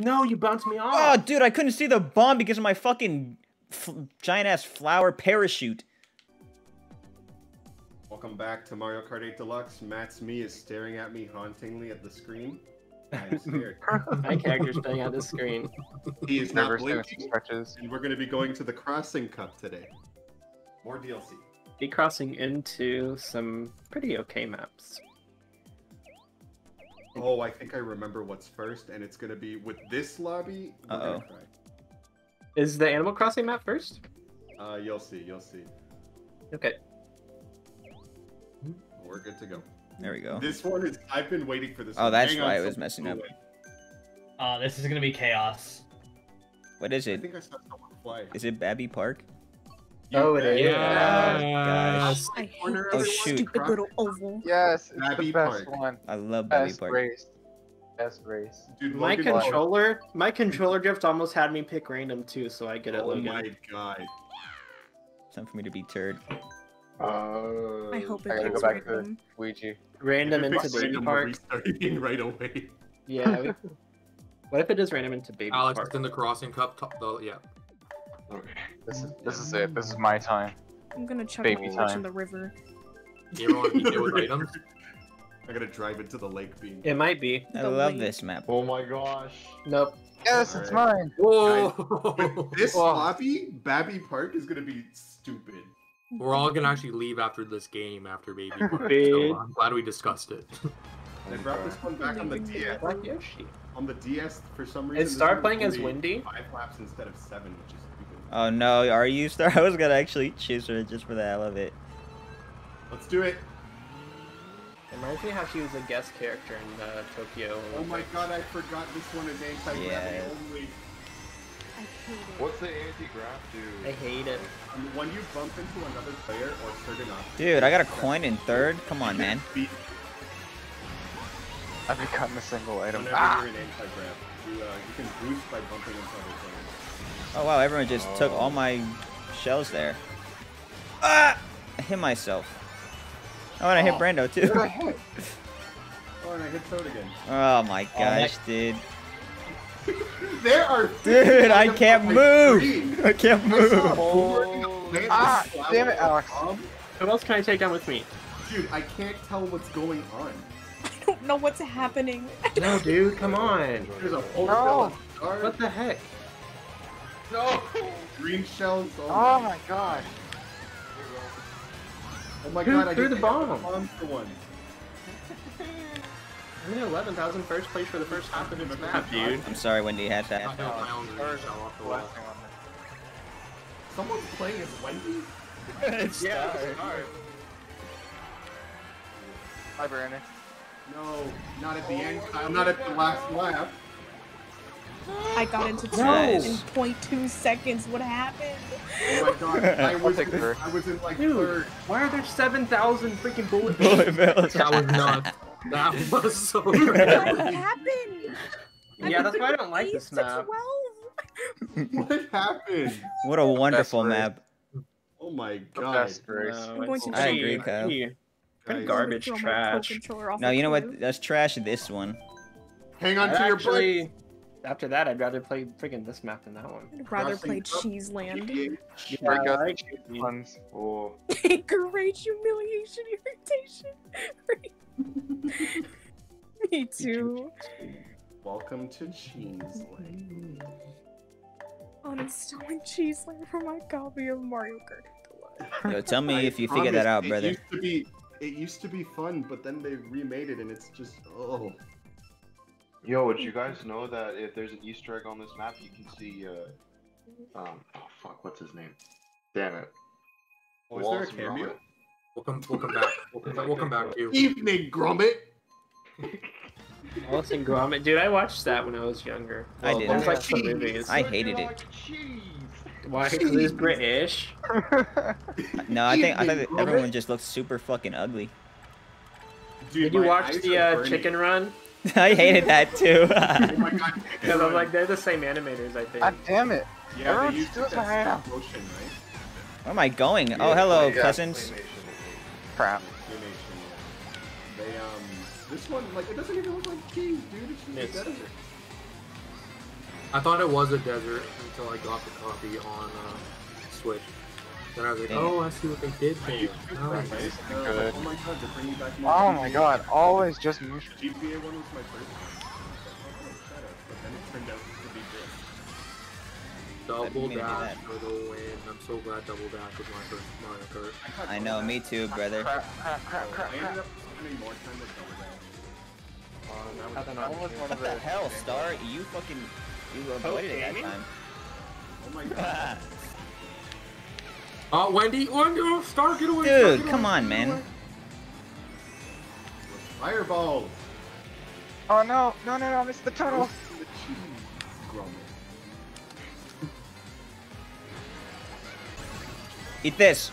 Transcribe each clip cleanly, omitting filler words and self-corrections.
No, you bounced me off. Oh, dude, I couldn't see the bomb because of my fucking giant-ass flower parachute. Welcome back to Mario Kart 8 Deluxe. Matt's me is staring at me hauntingly at the screen. I'm scared. My character's playing on the screen. He is Never not doing blinking, stretches. and we're going to be going to the Crossing Cup today. More DLC. Be crossing into some pretty okay maps. Oh, I think I remember what's first, and it's going to be with this lobby. We're gonna try. Is the Animal Crossing map first? You'll see. You'll see. Okay. We're good to go. There we go. This one is. I've been waiting for this. Oh, one. that's Hang why on, it was messing up. This is gonna be chaos. What is I it? think I saw someone fly. Is it Babby Park? Oh, it is. Gosh. I hate Corner Oh, of this shoot. stupid little oval. Yes, it's Babby the best Park. one. I love Babby Best Park. race. Best race. Dude, My Logan- controller drift almost had me pick random too, so I get it. Oh Logan. my god. It's time for me to be turd. I hope it I gotta goes go back right to home. Ouija. Random If it into picks Baby random, Park. we're restarting right away. Yeah. What if it is random into Baby Alex, Park? it's in the Crossing Cup. Yeah. Okay. This is it. This is my time. I'm gonna chuck Baby my torch time. in the river. You want to deal with items? I gotta drive into the lake beam. It might be. I The love link. this map. Oh my gosh. Nope. Yes, it's mine. Whoa! This Whoa. lobby, Babby Park, is gonna be stupid. We're all gonna actually leave after this game after Baby Park. Bitch. So I'm glad we discussed it. They brought this one back on the DS. Like Yoshi. On the DS, for some reason. It this started one playing as only Windy? 5 laps instead of 7, which is stupid. Oh no, are you Star? I was gonna actually choose her just for the hell of it. Let's do it. It reminds me how she was a guest character in Tokyo. Oh my god, I forgot this one is anti-gravity Yeah. only. I hate it. What's the anti-grav do? I hate it. When you bump into another player or certain options. Dude, I got a coin in third. Come on, man. Beat I've become a single item. whenever Ah! you're in anti-grav. You can boost by bumping into other players. Oh wow, everyone just took all my shells there. Ah! I hit myself. Oh, and I hit Brando too. What I hit? Oh, and I hit Toad again. Oh my gosh, dude. There are. Dude, I items can't on my move. screen. I can't I saw a move. board, man, Ah, this flower damn it, Alex. bomb. Who else can I take down with me? Dude, I can't tell what's going on. I don't know what's happening. No, dude, come on. There's a whole No. shell of stars, What the heck? No! green shells. Oh my god. Oh my Who god, I threw did the bomb? for one. I'm in 11,000 first place for the first half of this map, dude. I'm sorry, Wendy had I that. got my own green shell off the wall. Blasting on me. Someone's playing as Wendy? It's Yeah. Hi, Brandon. No, not at the end, Kyle. Not at the last lap. I got into two Nice. in 0.2 seconds. What happened? Oh my god, I was, take third. I was in like Dude, third. why are there 7,000 freaking bullet Bullet bills. That was nuts. That was so What great. happened? Yeah, that's why I don't like 8 this to map. 12. What happened? What a wonderful race. map. Oh my The god. best race. No, I'm going it's to I pretty- agree, Kyle. pretty Guys, garbage Throw my trash. controller off No, the you know cliff. what? Let's trash this one. Hang on I'd to your actually, after that, I'd rather play friggin' this map than that one. I'd rather play Crossing Cheese Land. butt. You Yeah, forgot I like the cheese. ones. Oh. Great humiliation, irritation. Me too. Welcome to Cheese Land. Uninstalling Cheese Land for my copy of Mario Kart Deluxe. Yo, tell me I if you figured that out, promise, brother. It used to be fun, but then they remade it and it's just Yo, did you guys know that if there's an Easter egg on this map, you can see, oh fuck, what's his name? Damn it. Oh, is there a Wallace and cameo? Gromit. We'll come back to you. Evening, Gromit. Wallace and Gromit. Dude, I watched that when I was younger. I didn't. It's like the movies. I hated it. Why? Because it's British. No, I think Evening, Gromit. everyone just looks super fucking ugly. Dude, Did you my watch eyes the are burning. Chicken Run? I hated that too. Oh my god. Because I'm like, they're the same animators, I think. God damn it. Yeah, Everyone they used still that has stop motion, right? Where am I going? Oh, hello, Yeah, cousins. Crap. Animation, yeah. They this one, like, it doesn't even look like cheese, dude. It's just It's- a desert. I thought it was a desert until I got the copy on Switch. Then I was like, Dang. oh, I see what they did there. Oh, Right? Good. Oh my god, they're bringing back more Oh my GTA. god, always just move. GTA 1 was my first one. But then it turned out to be this. double Didn't mean to do dash that. for the win. I'm so glad double dash was my first Mario Kart. I know, me too, brother. Crap, crap, crap, crap, I crap. ended up spending more time with double dash. How the That was one What of the the hell, Star? You avoided it that gaming? time. Oh my god. Wendy, oh, Star, get away! Dude, Star, get come away, on, get man. away. Fireball! Oh no, no, no, no, I missed the tunnel. The cheese grumble. Eat this.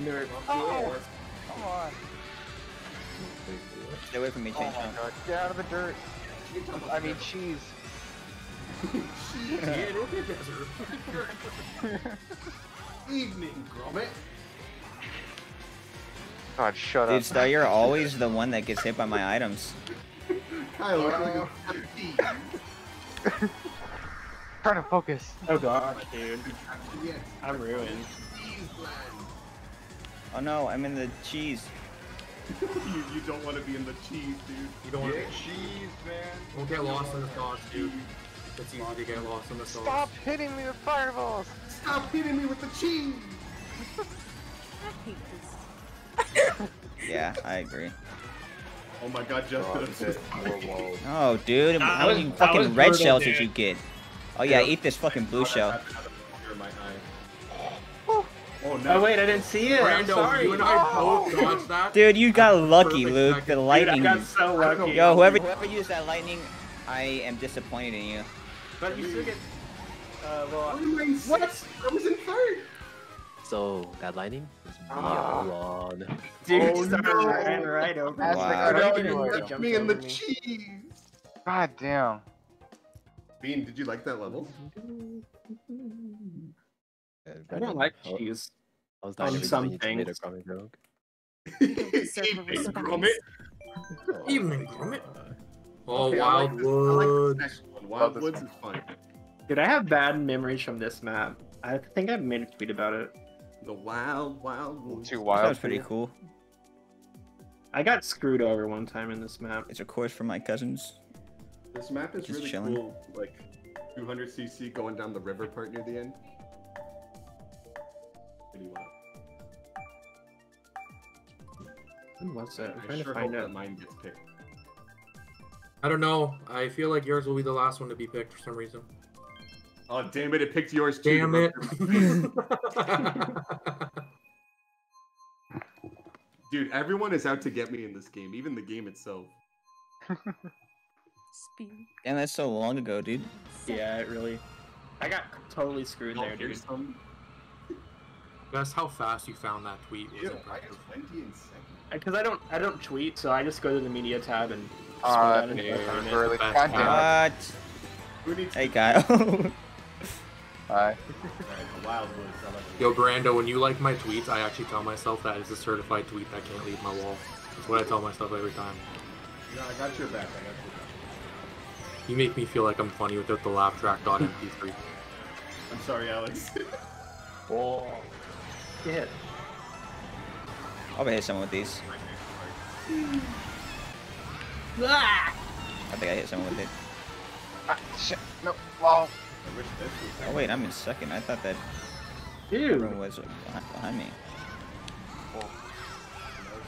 Nerd. Oh, come on. Stay away from me, Oh Chain my Chomp. god, get out of the dirt. I mean cheese. Yeah, it is a desert. Evening, Gromit! God, shut Dude, up. Star, you're always the one that gets hit by my items. Kyle, look like a empty. Trying to focus. Oh gosh, dude. Yes. I'm ruined. Cheese land. Oh no, I'm in the cheese. You don't want to be in the cheese, dude. You don't want to cheese, man. don't get lost in the sauce, dude. It's easy to get lost in the sauce. Stop hitting me with fireballs. Stop hitting me with the cheese! Yeah, I agree. Oh my god, Justin. Oh, dude, how was- many that fucking was red brutal, shells dude. did you get? Oh yeah, eat this fucking blue shell. Oh no. Oh wait, I didn't see it. I'm Brando, sorry. you and I both dodged that. Dude, you got lucky, Perfect Luke. second. The Dude, I lightning. Dude, I got so lucky. Yo, whoever used that lightning, I am disappointed in you. But you still get. Well, What? I was in third! So, that lightning is Ah. beyond. dude, Oh, Star no. ran right over. That's me. Wow. the I good didn't one. even Touch jump me in the over me. cheese! God damn. Bean, did you like that level? I don't like cheese. I was On not some really made a things. comic joke. Evening, Gromit. Evening, Gromit. Oh, Okay, I like Wildwood. this next one. Wildwoods is fun. Dude, I have bad memories from this map. I think I've made a tweet about it. The wild woods. Too That wild. was pretty cool. I got screwed over one time in this map. It's a course for my cousins. This map is Just really chilling. cool. Like 200cc going down the river part near the end. Pretty wild. When was it? I'm I trying sure to hope find that out. mine gets picked. I don't know. I feel like yours will be the last one to be picked for some reason. Oh damn it! It picked yours too. Damn it. Dude, everyone is out to get me in this game. Even the game itself. Speed. Damn, that's so long ago, dude. Yeah, it really. I got totally screwed Oh, there, dude. here's some. That's how fast you found that tweet. Was Ew, I impressive. got 20 in second. Because I don't tweet, so I just go to the media tab and scroll Ah, down and yeah, find it. Really, That's God damn. bad. What? Who needs Hey, to... Kyle. Hi. Alright, the Wildwoods. I like it. Yo, Brando, when you like my tweets, I actually tell myself that it's a certified tweet that can't leave my wall. That's what I tell myself every time. No, I got your back. I got your back. You make me feel like I'm funny without the laugh track .mp3. I'm sorry, Alex. Oh. Shit. I'll hit someone with these. Ah! I think I hit someone with it. Ah, shit. No. Wow. I wish this was. Oh wait, I'm in second. I thought that Dude. everyone was behind me. No,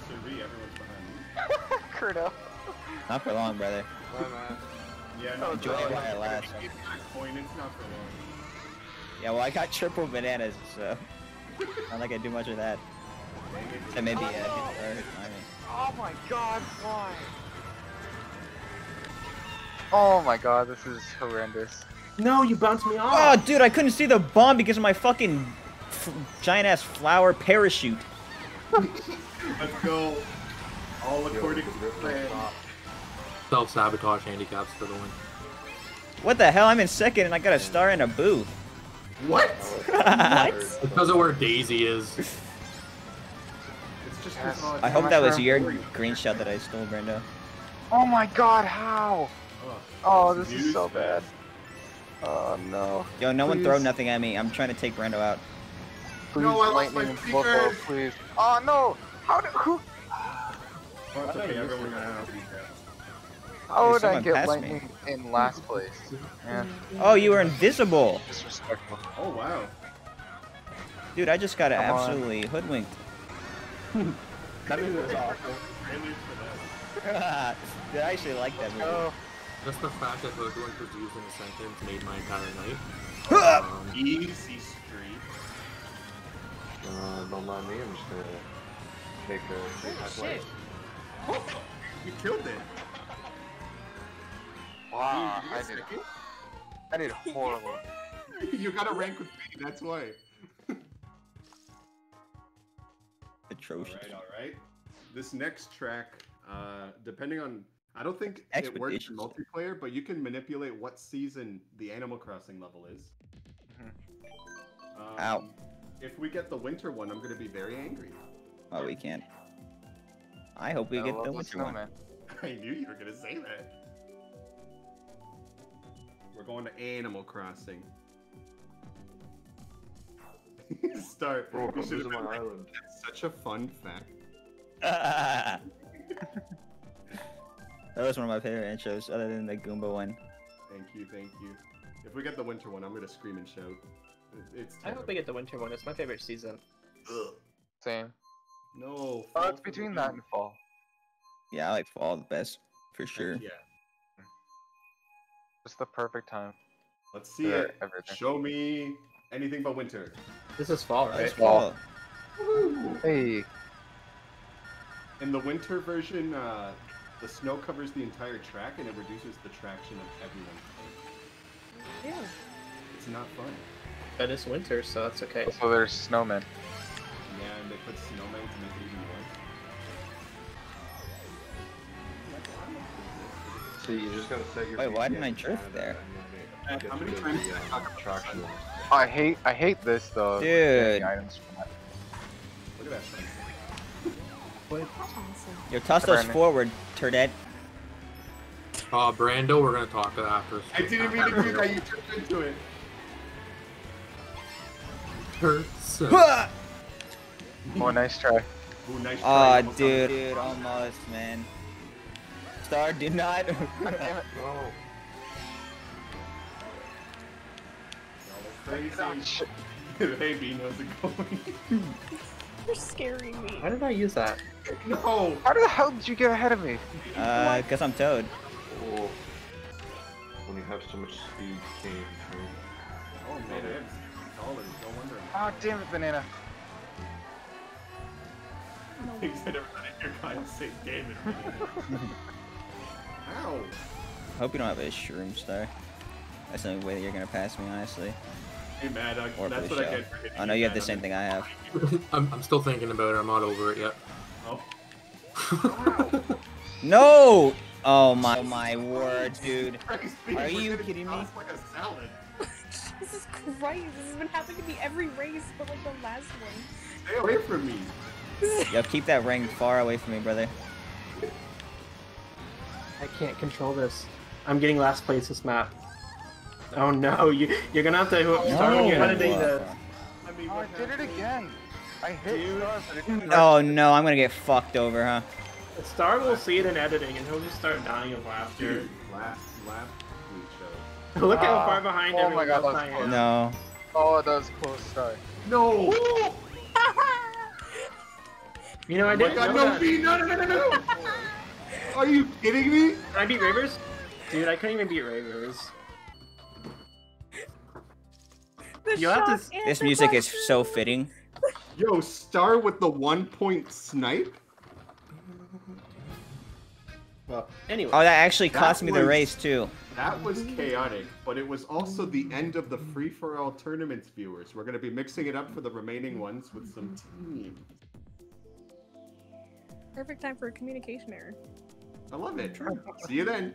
Siree, everyone's behind me. Kurdo. Not for long, brother. Yeah, no, Enjoy it while it lasts. Point, it's not for long. Yeah, well, I got triple bananas, so not like I do much of that. And maybe hit behind me. Oh my god, why? Oh my god, this is horrendous. No, you bounced me Oh, off. dude, I couldn't see the bomb because of my fucking giant ass flower parachute. Let's go. All according to plan. Self-sabotage handicaps for the win. What the hell? I'm in second and I got a star and a boo. What? What? Because of where Daisy is. It's just Yes. because I hope that was your green shot that I stole, Brando. Oh my god, how? Oh, this is so bad. Oh no. Yo, no one throw Please. nothing at me. I'm trying to take Brando out. Please, No, I lost lightning my and Buffalo, speakers. please. Oh no! How did who? Oh, it's okay, everyone got How would I someone get passed me. lightning in last place? Yeah, Oh, you were invisible. disrespectful. Oh wow. Dude, I just got Come on. absolutely hoodwinked. That movie was awful. Dude, I actually like that movie. Oh, Just the fact that Hoodwink was used in a sentence made my entire night. Easy street. Don't mind me, I'm just gonna take a shit. You killed it. wow! Dude, you get I did horrible. second? You got to rank with me, that's why. Atrocious. Alright. This next track, depending on... I don't think it works in Expeditions. multiplayer, but you can manipulate what season the Animal Crossing level is. Ow. If we get the winter one, I'm going to be very angry. Oh, we can't. I hope we I get love the the winter one. snowman. I knew you were going to say that. We're going to Animal Crossing. Start. Bro, You come should visit have my been like, island. that's such a fun fact. That was one of my favorite intros, other than the Goomba one. Thank you, thank you. If we get the winter one, I'm going to scream and shout. It's I hope we get the winter one. It's my favorite season. Ugh. Same. No. Oh, fall it's for between me. that and fall. Yeah, I like fall the best, for sure. Yeah. It's the perfect time. Let's see Yeah, it. everything. Show me anything but winter. This is fall, right? It's fall. Hey, In the winter version, the snow covers the entire track and it reduces the traction of everyone. Yeah. It's not fun. But it's winter, so that's okay. so there's snowmen. Yeah, and they put snowmen to make it even worse. So you just gotta set your. Wait, why didn't I VPN drift and, there? and then How many get to times the, did I talk about traction. I hate this though. Dude. The items from it. Look at that thing. Yo, toss those Brandon. forward, Turdette. Brando, we're gonna talk after. I didn't mean to do that, you turned into it. Oh, nice try. Ooh, nice try. Aw, Almost got it. dude, almost, man. Star, do not. No. Crazy. Hey, Bean, how's it going? You're scaring me. Why did I use that? No! How the hell did you get ahead of me? Cause I'm Toad. Oh. When you have so much speed, you can't even turn. Oh, man, they have dollars, no wonder. Oh, damn it, banana. Things I never done in your kind say, damn it. Ow! Hope you don't have a shroom, Star. That's the only way that you're gonna pass me, honestly. Hey, Mad Dog, Or for that's the what I show. get for hitting Oh no, you have Mad the same Dog. thing I have. I'm still thinking about it. I'm not over it yet. Oh. No! Oh my word, dude. Christ, Bean, Are we're you getting kidding me? tossed like a salad. Jesus Christ, this has been happening to me every race but like the last one. Stay away from me. Yo, keep that ring far away from me, brother. I can't control this. I'm getting last place this map. Oh no, you're gonna have to start when you're No. editing this. I mean, Oh, I what did it happened? again. I hit Star, but it didn't Oh no, I'm gonna get fucked over, huh? Star will see it in editing and he'll just start dying of laughter. Dude, last week show. Look how far behind oh my everyone God, else that I was am. No. Oh, that was close, Star. No! You know, I Oh my didn't god, know no, that. Bean, no! Are you kidding me? Can I beat Ravers? Dude, I couldn't even beat Ravers. The You have to shock and This the music is question. so fitting. Yo, Star with the 1-point snipe? Well, anyway. Oh, that actually That cost me the was- race too. That was chaotic, but it was also the end of the free-for-all tournaments, viewers. We're going to be mixing it up for the remaining ones with some teams. Perfect time for a communication error. I love it. See you then.